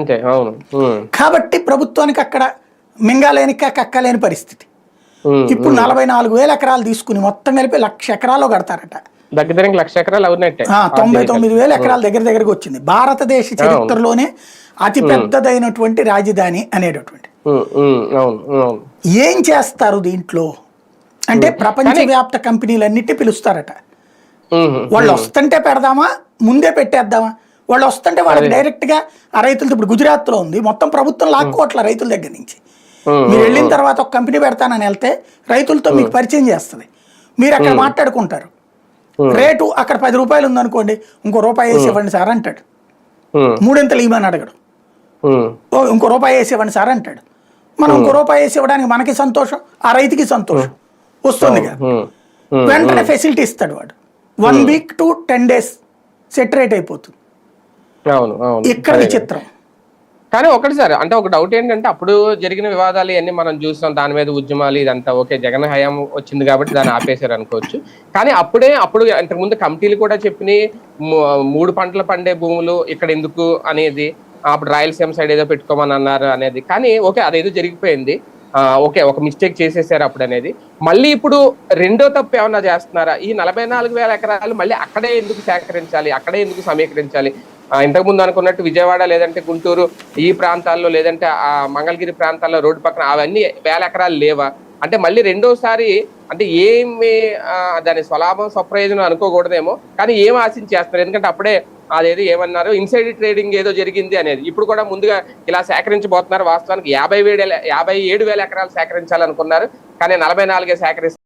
అంతే. అవును. కాబట్టి ప్రభుత్వానికి అక్కడ మింగాలేని కక్కలేని పరిస్థితి. ఇప్పుడు 44,000 ఎకరాలు తీసుకుని మొత్తం కలిపి 1,00,000 ఎకరాలు కడతారట. దగ్గర దగ్గర 1,00,000 ఎకరాలు అవునట్టే. 99,000 ఎకరాల దగ్గరకు వచ్చింది. భారతదేశ చరిత్రలోనే అతి పెద్దదైనటువంటి రాజధాని అనేటటువంటి. ఏం చేస్తారు దీంట్లో అంటే ప్రపంచవ్యాప్త కంపెనీలన్నిటి పిలుస్తారట. వాళ్ళు వస్తుంటే పెడదామా, ముందే పెట్టేద్దామా? వాళ్ళు వస్తుంటే వాళ్ళకి డైరెక్ట్ గా ఆ రైతులతో, ఇప్పుడు గుజరాత్ లో ఉంది, మొత్తం ప్రభుత్వం లాక్కోట్ల రైతుల దగ్గర నుంచి. మీరు వెళ్ళిన తర్వాత ఒక కంపెనీ పెడతానని వెళ్తే రైతులతో మీకు పరిచయం చేస్తుంది. మీరు అక్కడ మాట్లాడుకుంటారు. రేటు అక్కడ 10 రూపాయలు ఉందనుకోండి, ఇంకో రూపాయి వేసి ఇవ్వండి సార్ అంటాడు. 3 ఇవ్వమని అడగడు. ఇంకో రూపాయి వేసి ఇవ్వండి సార్ అంటాడు. మనం ఇంకో రూపాయి వేసి ఇవ్వడానికి మనకి సంతోషం, ఆ రైతుకి సంతోషం వస్తుంది కదా. వెంటనే ఫెసిలిటీ ఇస్తాడు వాడు. 1 week to 10 days set rate అయిపోతుంది. ఇక్కడ విచిత్రం. కానీ ఒకటి సార్, అంటే ఒక డౌట్ ఏంటంటే, అప్పుడు జరిగిన వివాదాలు ఇవన్నీ మనం చూసాం, దాని మీద ఉద్యమాలు ఇదంతా ఓకే, జగన్ హయాం వచ్చింది కాబట్టి దాన్ని ఆపేశారు అనుకోవచ్చు. కానీ అప్పుడు ఇంతకుముందు కమిటీలు కూడా చెప్పినాయి 3 పంటలు పండే భూములు ఇక్కడ ఎందుకు అనేది, అప్పుడు రాయలసీమ సైడ్ ఏదో పెట్టుకోమని అన్నారు అనేది. కానీ ఓకే, అదేదో జరిగిపోయింది. ఓకే, ఒక మిస్టేక్ చేసేసారు అప్పుడు అనేది. మళ్ళీ ఇప్పుడు రెండో తప్పు ఏమన్నా చేస్తున్నారా? ఈ 44,000 ఎకరాలు మళ్ళీ అక్కడే ఎందుకు సేకరించాలి, అక్కడే ఎందుకు సమీకరించాలి? ఇంతకుముందు అనుకున్నట్టు విజయవాడ లేదంటే గుంటూరు ఈ ప్రాంతాల్లో, లేదంటే ఆ మంగళగిరి ప్రాంతాల్లో రోడ్డు పక్కన అవన్నీ 1,000 ఎకరాలు లేవా? అంటే మళ్ళీ రెండోసారి అంటే ఏమి దాని స్వలాభం స్వప్రయోజనం అనుకోకూడదేమో, కానీ ఏం ఆశించి చేస్తున్నారు? ఎందుకంటే అప్పుడే అదేది ఏమన్నారు, ఇన్సైడ్ ట్రేడింగ్ ఏదో జరిగింది అనేది. ఇప్పుడు కూడా ముందుగా ఇలా సేకరించబోతున్నారు. వాస్తవానికి 57,000 ఎకరాలు సేకరించాలనుకున్నారు, కానీ 44 సేకరిస్తారు.